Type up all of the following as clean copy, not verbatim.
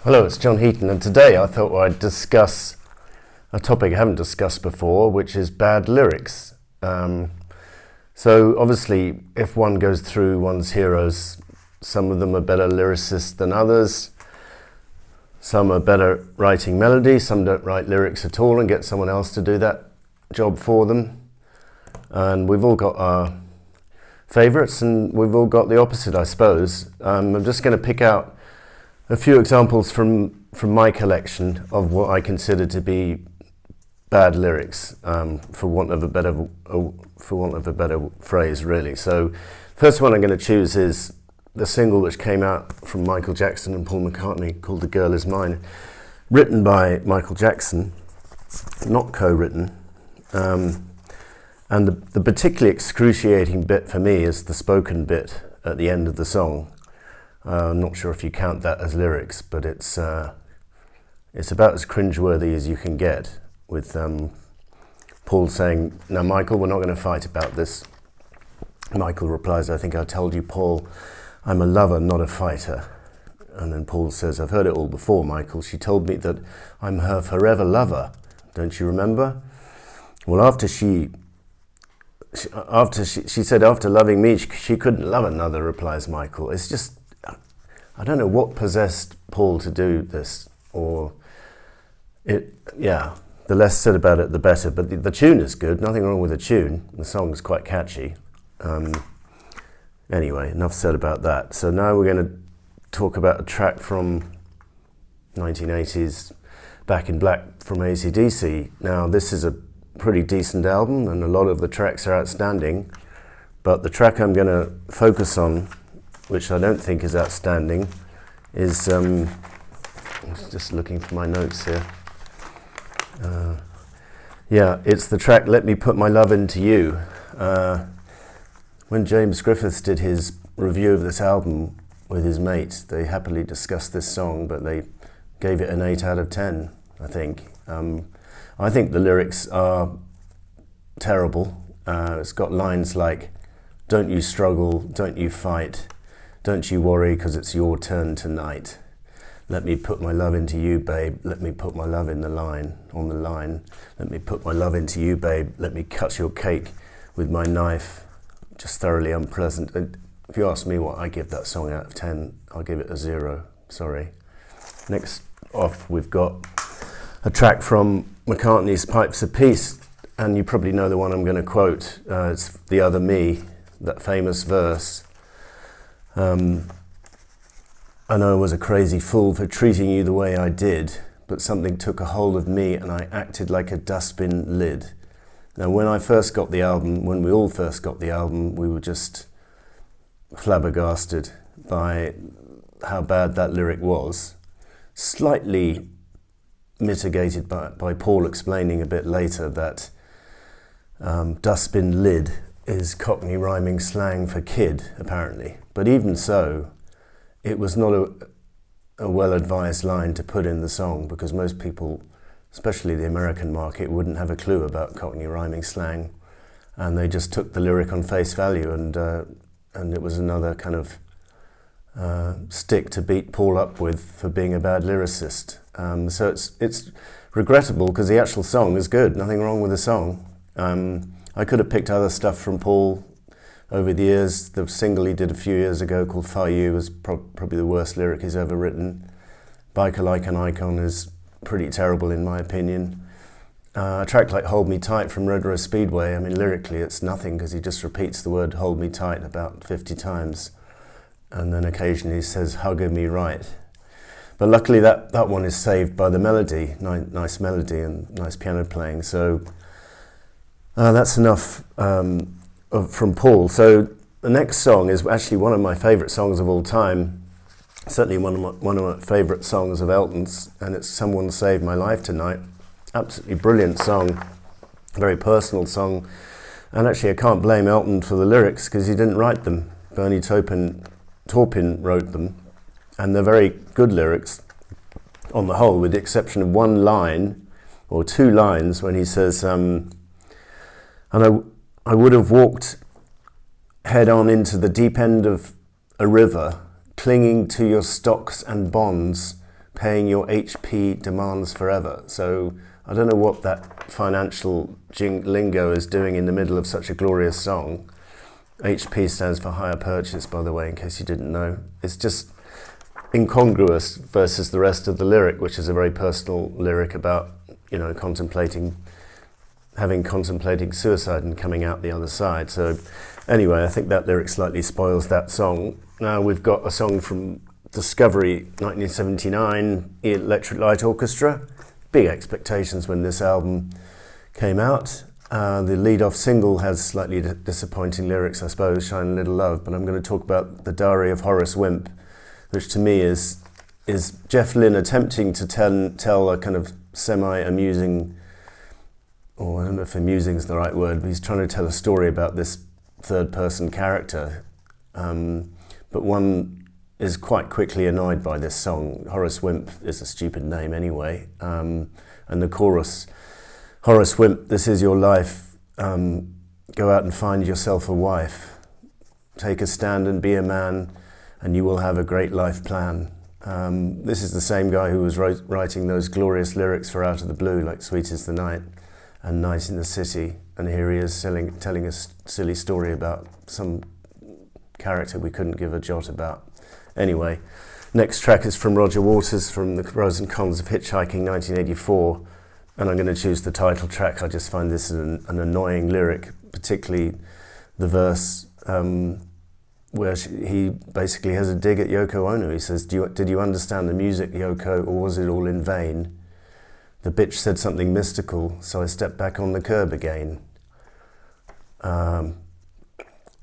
Hello, it's John Heaton, and today I thought I'd discuss a topic I haven't discussed before, which is bad lyrics. So obviously, if one goes through one's heroes, some of them are better lyricists than others. Some are better writing melody, some don't write lyrics at all and get someone else to do that job for them. And we've all got our favourites, and we've all got the opposite, I suppose. I'm just going to pick out a few examples from my collection of what I consider to be bad lyrics, for want of a better phrase, really. So, first one I'm going to choose is the single which came out from Michael Jackson and Paul McCartney called "The Girl Is Mine," written by Michael Jackson, not co-written. And the particularly excruciating bit for me is the spoken bit at the end of the song. I'm not sure if you count that as lyrics, but it's about as cringeworthy as you can get, with Paul saying, "Now, Michael, we're not going to fight about this." Michael replies, "I think I told you, Paul, I'm a lover, not a fighter." And then Paul says, "I've heard it all before, Michael. She told me that I'm her forever lover. Don't you remember? Well, after she said after loving me, she couldn't love another," replies Michael. It's just, I don't know what possessed Paul to do this, or the less said about it, the better. But the tune is good, nothing wrong with the tune. The song is quite catchy. Anyway, enough said about that. So now we're going to talk about a track from 1980s, Back in Black from AC/DC. Now, this is a pretty decent album, and a lot of the tracks are outstanding. But the track I'm going to focus on, which I don't think is outstanding, is, I'm just looking for my notes here. It's the track "Let Me Put My Love Into You." When James Griffiths did his review of this album with his mate, they happily discussed this song, but they gave it an 8 out of 10, I think. I think the lyrics are terrible. It's got lines like, "Don't you struggle, don't you fight, don't you worry, 'cause it's your turn tonight. Let me put my love into you, babe. Let me put my love on the line. Let me put my love into you, babe. Let me cut your cake with my knife. Just thoroughly unpleasant." And if you ask me what I give that song out of 10, I'll give it a 0. Sorry. Next off, we've got a track from McCartney's Pipes of Peace, and you probably know the one I'm going to quote. It's "The Other Me," that famous verse. "I know I was a crazy fool for treating you the way I did, but something took a hold of me and I acted like a dustbin lid." Now, when we all first got the album, we were just flabbergasted by how bad that lyric was. Slightly mitigated by Paul explaining a bit later that dustbin lid is Cockney rhyming slang for kid, apparently. But even so, it was not a well-advised line to put in the song, because most people, especially the American market, wouldn't have a clue about Cockney rhyming slang, and they just took the lyric on face value, and it was another kind of stick to beat Paul up with for being a bad lyricist. So it's regrettable, because the actual song is good, nothing wrong with the song. I could have picked other stuff from Paul over the years. The single he did a few years ago called "Fire You" was probably the worst lyric he's ever written. "Biker Like an Icon" is pretty terrible in my opinion. A track like "Hold Me Tight" from Red Rose Speedway, I mean, lyrically it's nothing, because he just repeats the word "hold me tight" about 50 times, and then occasionally he says "hugger me right." But luckily that one is saved by the melody, nice melody and nice piano playing. So that's enough from Paul. So the next song is actually one of my favourite songs of all time, certainly one of my favourite songs of Elton's, and it's "Someone Saved My Life Tonight." Absolutely brilliant song, very personal song, and actually I can't blame Elton for the lyrics, because he didn't write them. Bernie Taupin wrote them, and they're very good lyrics on the whole, with the exception of one line or two lines when he says, and I would have walked head on into the deep end of a river, clinging to your stocks and bonds, paying your HP demands forever. So I don't know what that financial lingo is doing in the middle of such a glorious song. HP stands for hire purchase, by the way, in case you didn't know. It's just incongruous versus the rest of the lyric, which is a very personal lyric about, you know, contemplating suicide and coming out the other side. So anyway, I think that lyric slightly spoils that song. Now we've got a song from Discovery, 1979, Electric Light Orchestra. Big expectations when this album came out. The lead-off single has slightly disappointing lyrics, I suppose, Shine a Little Love, but I'm going to talk about The Diary of Horace Wimp, which to me is Jeff Lynne attempting to tell a kind of semi-amusing, or I don't know if amusing is the right word, but he's trying to tell a story about this third-person character. But one is quite quickly annoyed by this song. Horace Wimp is a stupid name anyway. And the chorus, Horace Wimp, this is your life. Go out and find yourself a wife. Take a stand and be a man, and you will have a great life plan. This is the same guy who was writing those glorious lyrics for Out of the Blue, like Sweet is the Night and Night in the City. And here he is telling a silly story about some character we couldn't give a jot about. Anyway, next track is from Roger Waters from the Pros and Cons of Hitchhiking, 1984. And I'm going to choose the title track. I just find this an annoying lyric, particularly the verse where he basically has a dig at Yoko Ono. He says, did you understand the music, Yoko, or was it all in vain? The bitch said something mystical, so I stepped back on the curb again. I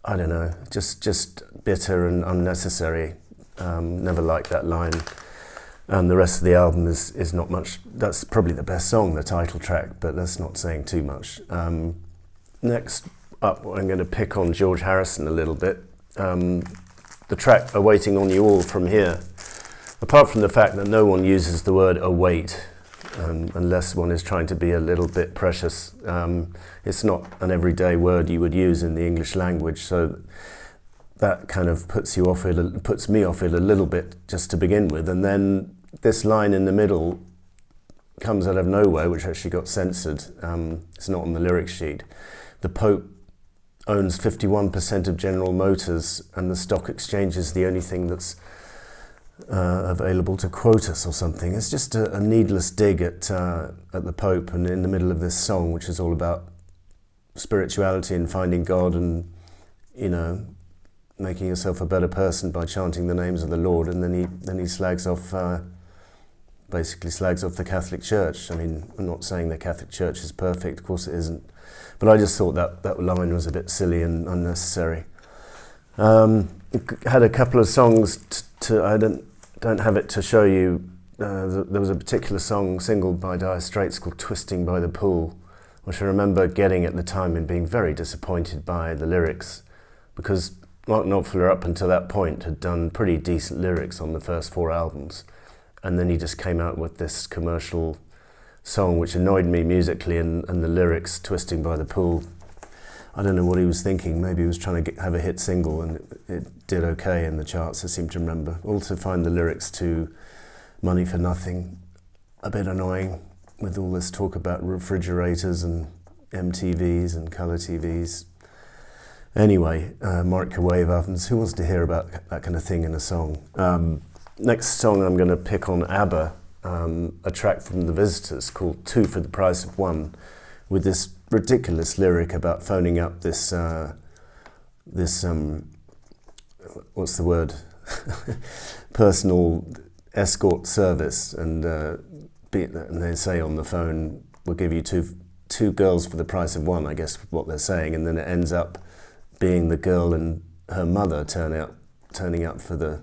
don't know, just bitter and unnecessary. Never liked that line. And the rest of the album is not much. That's probably the best song, the title track, but that's not saying too much. Next up, I'm going to pick on George Harrison a little bit. The track Awaiting on You All from here, apart from the fact that no one uses the word await, unless one is trying to be a little bit precious. It's not an everyday word you would use in the English language, so that kind of puts me off it a little bit just to begin with. And then this line in the middle comes out of nowhere, which actually got censored. It's not on the lyric sheet. The Pope owns 51% of General Motors, and the stock exchange is the only thing that's available to quote us or something. It's just a needless dig at the Pope, and in the middle of this song, which is all about spirituality and finding God and, you know, making yourself a better person by chanting the names of the Lord, and then he slags off, basically slags off the Catholic Church. I mean, I'm not saying the Catholic Church is perfect, of course it isn't, but I just thought that line was a bit silly and unnecessary. Had a couple of songs I don't have it to show you. There was a particular single by Dire Straits called Twisting by the Pool, which I remember getting at the time and being very disappointed by the lyrics, because Mark Knopfler up until that point had done pretty decent lyrics on the first 4 albums, and then he just came out with this commercial song which annoyed me musically, and the lyrics, Twisting by the Pool, I don't know what he was thinking. Maybe he was trying to have a hit single, and it did okay in the charts, I seem to remember. Also find the lyrics to Money for Nothing a bit annoying, with all this talk about refrigerators and MTVs and colour TVs. Anyway, microwave ovens, who wants to hear about that kind of thing in a song? Next song I'm going to pick on ABBA, a track from The Visitors called 2 for the Price of 1, with this ridiculous lyric about phoning up this what's the word? Personal escort service, and they say on the phone, we'll give you two girls for the price of one, I guess what they're saying, and then it ends up being the girl and her mother turning up for the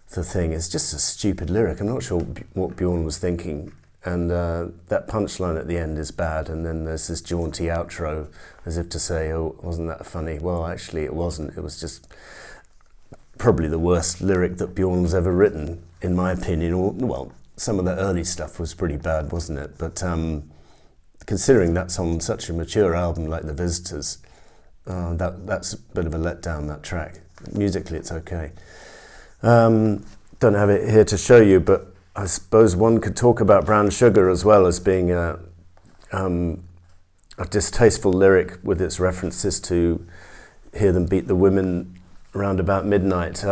thing. It's just a stupid lyric. I'm not sure what Bjorn was thinking, and that punchline at the end is bad, and then there's this jaunty outro as if to say, oh, wasn't that funny? Well, actually it wasn't. It was just probably the worst lyric that Bjorn's ever written, in my opinion. Well, some of the early stuff was pretty bad, wasn't it? But considering that's on such a mature album like The Visitors, that's a bit of a letdown, that track. Musically it's okay. Don't have it here to show you, but I suppose one could talk about Brown Sugar as well as being a distasteful lyric with its references to hear them beat the women around about midnight.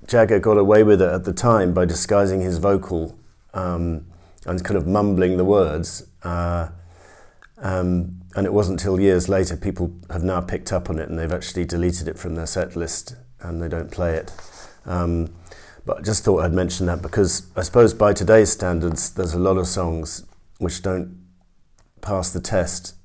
Jagger got away with it at the time by disguising his vocal and kind of mumbling the words. And it wasn't until years later people have now picked up on it and they've actually deleted it from their set list and they don't play it. But I just thought I'd mention that because I suppose by today's standards there's a lot of songs which don't pass the test.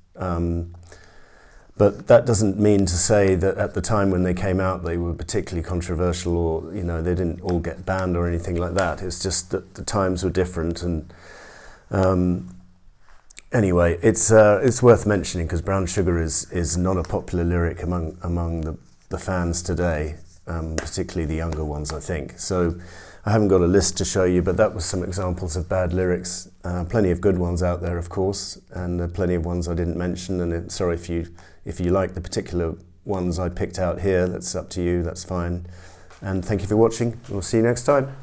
But that doesn't mean to say that at the time when they came out they were particularly controversial or, you know, they didn't all get banned or anything like that. It's just that the times were different. And anyway, it's worth mentioning because Brown Sugar is not a popular lyric among the fans today, particularly the younger ones, I think. So I haven't got a list to show you, but that was some examples of bad lyrics. Plenty of good ones out there, of course, and plenty of ones I didn't mention. And sorry if you like the particular ones I picked out here. That's up to you. That's fine. And thank you for watching. We'll see you next time.